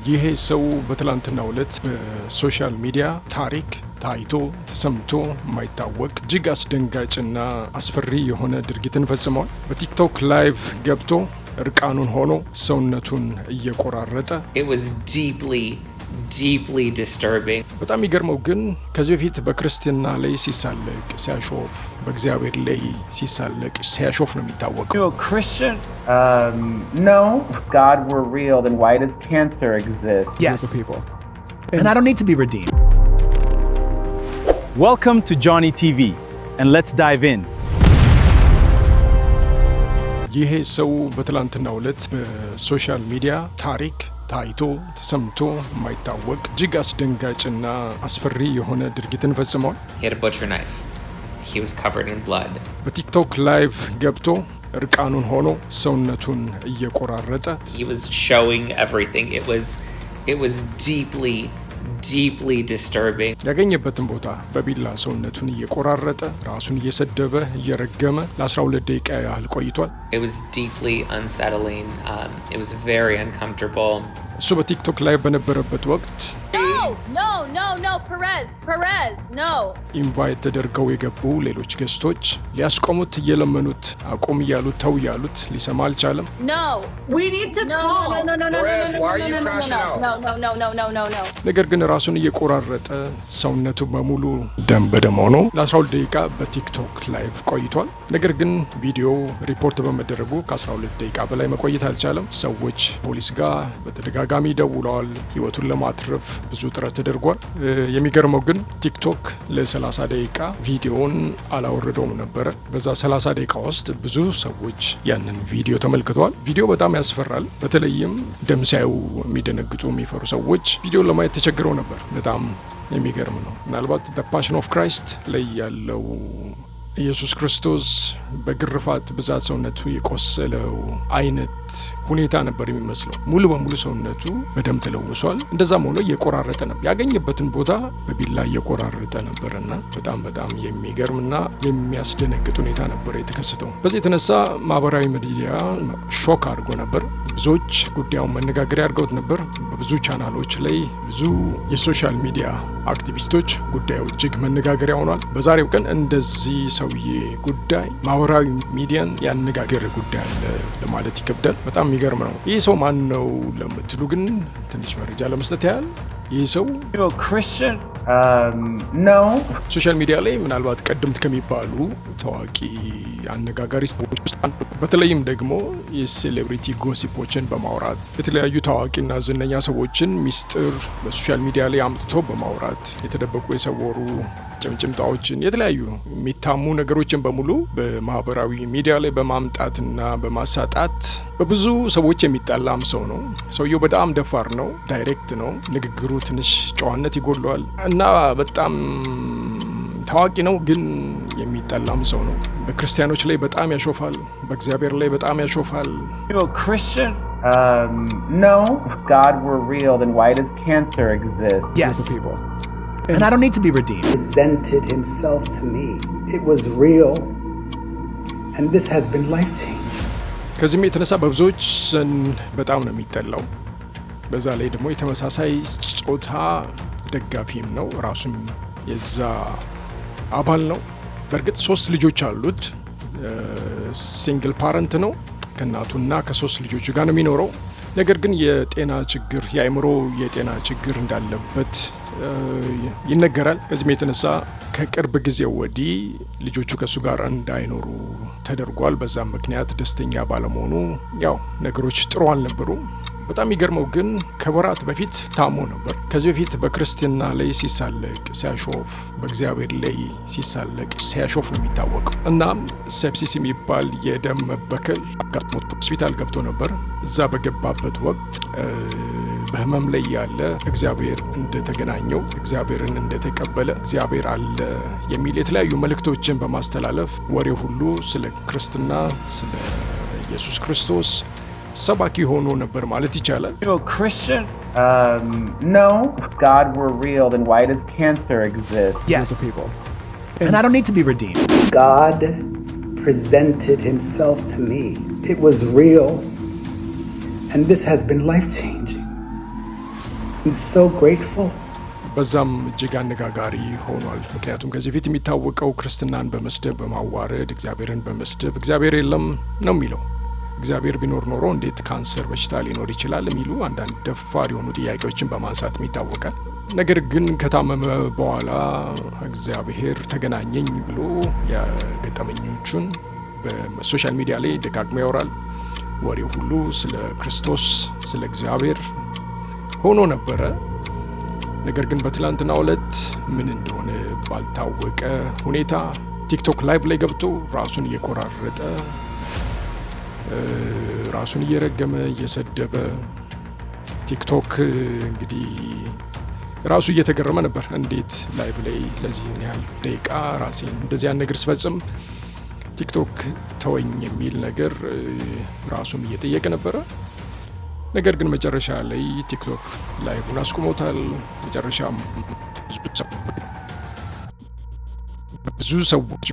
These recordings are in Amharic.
ይሄ ሰው በትላንትናው ዕለት በሶሻል ሚዲያ ታሪክ ታይቶ ተሰምቶ የማይታወቅ እጅግ አስደንጋጭና አስፈሪ የሆነ ድርጊትን ፈጽሟል። በቲክቶክ ላይቭ ገብቶ እርቃኑን ሆኖ ሰውነቱን እየቆራረጠ It was deeply disturbing. በጣም የሚገርመው ግን ከዚህ በፊት በክርስትና ላይ ሲሳለቅ ሲያሾፍ በእግዚአብሔር ላይ ሲሳለቅ ሲያሾፍ ነው የሚታወቀው። You a Christian? No. If God were real, then why does cancer exist? Yes. People. And I don't need to be redeemed. Welcome to Johnny TV, and let's dive in. ይሄ ሰው በትላንትናው ዕለት በሶሻል ሚዲያ ታሪክ ታይቶ ተሰምቶ የማይታወቅ እጅግ አስደንጋጭና አስፈሪ የሆነ ድርጊትን ፈጽሟል። He had a butcher knife. He was covered in blood. በቲክቶክ ላይቭ ገብቶ እርቃኑን ሆኖ ሰውነቱን እየቆራረጠ He was showing everything. It was deeply disturbing. ያገኘበትን ቦታ በቢላ ሰውነቱን እየቆራረጠ ራሱን እየሰደበ እየረገመ ለ12 ደቂቃ ያህል ቆይቷል። It was deeply unsettling. It was very uncomfortable. እሱ በቲክቶክ ላይ በነበረበት ወቅት No, Perez, no. ኢንቫይት ተደርገው የገቡ ሌሎች ገስቶች ሊያስቆሙት እየለመኑት አቁም እያሉት ተው እያሉት ሊሰማ አልቻለም። No. We need to call. Perez, why are you crashing out? No. ነገር ግን ራሱን እየቆራረጠ ሰውነቱ በሙሉ ደም በደም ሆኖ ለ12 ደቂቃ በቲክቶክ ላይቭ ቆይቷል። ነገር ግን ቪዲዮ ሪፖርት በመደረጉ ከ12 ደቂቃ በላይ መቆየት አልቻለም። ሰዎች ፖሊስ ጋር በተደጋጋሚ ደውለዋል። ህይወቱን ለማትረፍ ብዙ ጥረት ተደርጓል። የሚገርመው ግን ቲክቶክ ለ30 ደቂቃ ቪዲዮውን አላወረደውም ነበረ። በዛ 30 ደቂቃ ውስጥ ብዙ ሰዎች ያንን ቪዲዮ ተመልክተዋል። ቪዲዮ በጣም ያስፈራል። በተለይም ደም ሲያዩ የሚደነግጡ የሚፈሩ ሰዎች ቪዲዮ ለማየት ተቸግረው ነበር። በጣም የሚገርም ነው። ምናልባት ዘ ፓሽን ኦፍ ክራይስት ላይ ያለው ኢየሱስ ክርስቶስ በግርፋት ብዛት ሰውነቱ የቆሰለው አይነት ሁኔታ ነበር የሚመስለው። ሙሉ በሙሉ ሰውነቱ በደም ተለውሷል። እንደዛም ሆኖ እየቆራረጠ ነበር። ያገኘበትን ቦታ በቢላ እየቆራረጠ ነበርና በጣም የሚገርምና የሚያስደነግጥ ሁኔታ ነበር የተከሰተው። በዚህ የተነሳ ማህበራዊ ሚዲያ ሾክ አድርጎ ነበር። ብዙዎች ጉዳዩን መነጋገሪያ አድርገውት ነበር። በብዙ ቻናሎች ላይ ብዙ የሶሻል ሚዲያ አክቲቪስቶች ጉዳዩ እጅግ መነጋገሪያ ሆኗል። በዛሬው ቀን እንደዚህ ሰውዬ ጉዳይ ማህበራዊ ሚዲያን ያነጋገረ ጉዳይ አለ ለማለት ይከብዳል። በጣም የሚገርም ነው። ይህ ሰው ማን ነው ለምትሉ ግን ትንሽ መረጃ ለመስጠት ያህል ይህ ሰው You a Christian? No. ሶሻል ሚዲያ ላይ ምናልባት ቀደምት ከሚባሉ ታዋቂ አነጋጋሪ ሰዎች ውስጥ በተለይም ደግሞ የሴሌብሪቲ ጎሲፖችን በማውራት የተለያዩ ታዋቂና ዝነኛ ሰዎችን ሚስጥር በሶሻል ሚዲያ ላይ አምጥቶ በማውራት የተደበቁ የሰወሩ ጭምጭምታዎችን የተለያዩ የሚታሙ ነገሮችን በሙሉ በማህበራዊ ሚዲያ ላይ በማምጣትና በማሳጣት በብዙ ሰዎች የሚጠላም ሰው ነው። ሰውየው በጣም ደፋር ነው፣ ዳይሬክት ነው፣ ንግግሩ ትንሽ ጨዋነት ይጎለዋል እና በጣም ታዋቂ ነው፣ ግን የሚጠላም ሰው ነው። በክርስቲያኖች ላይ በጣም ያሾፋል፣ በእግዚአብሔር ላይ በጣም ያሾፋል። You a Christian? No. If God were real, then why does cancer exist? Yes. People. And I don't need to be redeemed. Presented himself to me. It was real. And this has been life-changing. ከዚህም የተነሳ በብዙዎች ዘንድ በጣም ነው የሚጠላው። በዛ ላይ ደግሞ የተመሳሳይ ጾታ ደጋፊም ነው። ራሱም የዛ አባል ነው። በእርግጥ 3 ልጆች አሉት። ሲንግል ፓረንት ነው። ከእናቱና ከ3 ልጆቹ ጋር ነው የሚኖረው። ነገር ግን የጤና ችግር የአእምሮ የጤና ችግር እንዳለበት ይነገራል። ከዚህም የተነሳ ከቅርብ ጊዜ ወዲህ ልጆቹ ከሱ ጋር እንዳይኖሩ ተደርጓል። በዛም ምክንያት ደስተኛ ባለመሆኑ ያው ነገሮች ጥሩ አልነበሩም። በጣም የሚገርመው ግን ከወራት በፊት ታሞ ነበር። ከዚህ በፊት በክርስትና ላይ ሲሳለቅ ሲያሾፍ በእግዚአብሔር ላይ ሲሳለቅ ሲያሾፍ ነው የሚታወቀው። እናም ሴፕሲስ የሚባል የደም መበከል ሆስፒታል ገብቶ ነበር። እዛ በገባበት ወቅት በህመም ላይ ያለ እግዚአብሔር እንደተገናኘው እግዚአብሔርን እንደተቀበለ እግዚአብሔር አለ የሚል የተለያዩ መልእክቶችን በማስተላለፍ ወሬ ሁሉ ስለ ክርስትና ስለ ኢየሱስ ክርስቶስ ሰባኪ ሆኖ ነበር ማለት ይቻላል። You a Christian? No. If God were real, then why does cancer exist? Yes. People. And I don't need to be redeemed. God presented himself to me. It was real. And this has been life-changing. I'm so grateful. በዛም እጅግ አነጋጋሪ ሆኗል። ምክንያቱም ከዚህ ፊት የሚታወቀው ክርስትናን በመስደብ በማዋረድ እግዚአብሔርን በመስደብ እግዚአብሔር የለም ነው የሚለው። እግዚአብሔር ቢኖር ኖሮ እንዴት ካንሰር በሽታ ሊኖር ይችላል የሚሉ አንዳንድ ደፋር የሆኑ ጥያቄዎችን በማንሳት ይታወቃል። ነገር ግን ከታመመ በኋላ እግዚአብሔር ተገናኘኝ ብሎ የገጠመኞቹን በሶሻል ሚዲያ ላይ ደጋግሞ ያወራል። ወሬው ሁሉ ስለ ክርስቶስ ስለ እግዚአብሔር ሆኖ ነበረ። ነገር ግን በትላንትናው ዕለት ምን እንደሆነ ባልታወቀ ሁኔታ ቲክቶክ ላይቭ ላይ ገብቶ ራሱን እየቆራረጠ ራሱን እየረገመ እየሰደበ ቲክቶክ እንግዲህ ራሱ እየተገረመ ነበር። እንዴት ላይቭ ላይ ለዚህ ያህል ደቂቃ ራሴን እንደዚያ ነገር ስፈጽም ቲክቶክ ተወኝ የሚል ነገር ራሱን እየጠየቀ ነበረ። ነገር ግን መጨረሻ ላይ ቲክቶክ ላይቭን አስቆሞታል። መጨረሻም ብዙ ሰዎች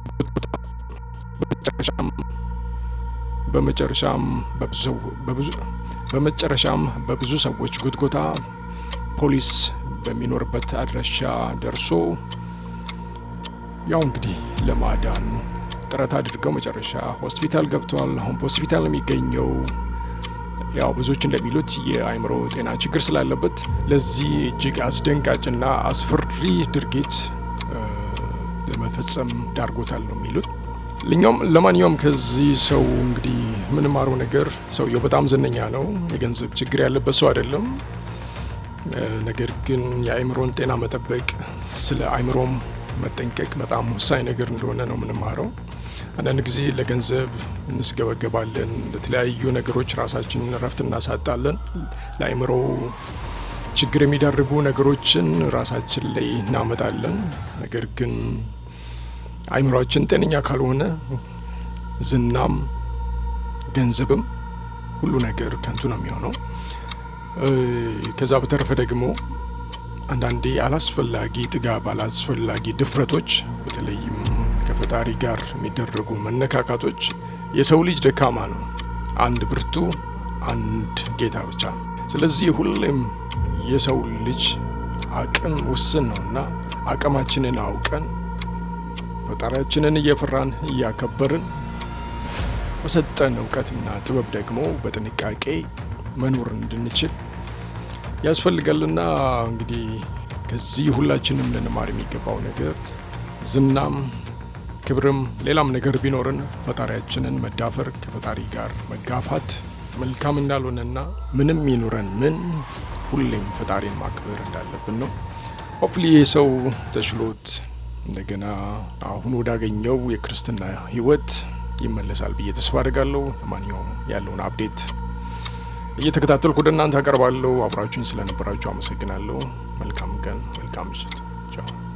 በመጨረሻም በብዙ ሰዎች ጉትጎታ ፖሊስ በሚኖርበት አድራሻ ደርሶ ያው እንግዲህ ለማዳን ጥረት አድርገው መጨረሻ ሆስፒታል ገብቷል። አሁን በሆስፒታል ነው የሚገኘው። ያው ብዙዎች እንደሚሉት የአእምሮ ጤና ችግር ስላለበት ለዚህ እጅግ አስደንጋጭና አስፈሪ ድርጊት ለመፈጸም ዳርጎታል ነው የሚሉት። ለማንኛውም ከዚህ ሰው እንግዲህ ምንማረው ነገር ሰውየው በጣም ዝነኛ ነው። የገንዘብ ችግር ያለበት ሰው አይደለም። ነገር ግን የአእምሮን ጤና መጠበቅ፣ ስለ አእምሮም መጠንቀቅ በጣም ወሳኝ ነገር እንደሆነ ነው ምንማረው። አንዳንድ ጊዜ ለገንዘብ እንስገበገባለን፣ ለተለያዩ ነገሮች ራሳችንን እረፍት እናሳጣለን። ለአእምሮ ችግር የሚዳርጉ ነገሮችን ራሳችን ላይ እናመጣለን። ነገር ግን አእምሮአችን ጤነኛ ካልሆነ ዝናም ገንዘብም ሁሉ ነገር ከንቱ ነው የሚሆነው። ከዛ በተረፈ ደግሞ አንዳንዴ አላስፈላጊ ጥጋብ፣ አላስፈላጊ ድፍረቶች፣ በተለይም ከፈጣሪ ጋር የሚደረጉ መነካካቶች የሰው ልጅ ደካማ ነው። አንድ ብርቱ፣ አንድ ጌታ ብቻ። ስለዚህ ሁሌም የሰው ልጅ አቅም ውስን ነውና አቅማችንን አውቀን ፈጣሪያችንን እየፈራን እያከበርን በሰጠን እውቀትና ጥበብ ደግሞ በጥንቃቄ መኖር እንድንችል ያስፈልጋልና እንግዲህ ከዚህ ሁላችንም ልንማር የሚገባው ነገር ዝናም ክብርም ሌላም ነገር ቢኖርን ፈጣሪያችንን መዳፈር ከፈጣሪ ጋር መጋፋት መልካም እንዳልሆነና ምንም ይኑረን ምን ሁሌም ፈጣሪን ማክበር እንዳለብን ነው። ሆፕሊ ይህ ሰው ተችሎት እንደገና አሁን ወዳገኘው የክርስትና ሕይወት ይመለሳል ብዬ ተስፋ አድርጋለሁ። ለማንኛውም ያለውን አፕዴት እየተከታተልኩ ወደ እናንተ አቀርባለሁ። አብራችሁኝ ስለነበራችሁ አመሰግናለሁ። መልካም ቀን፣ መልካም ምሽት።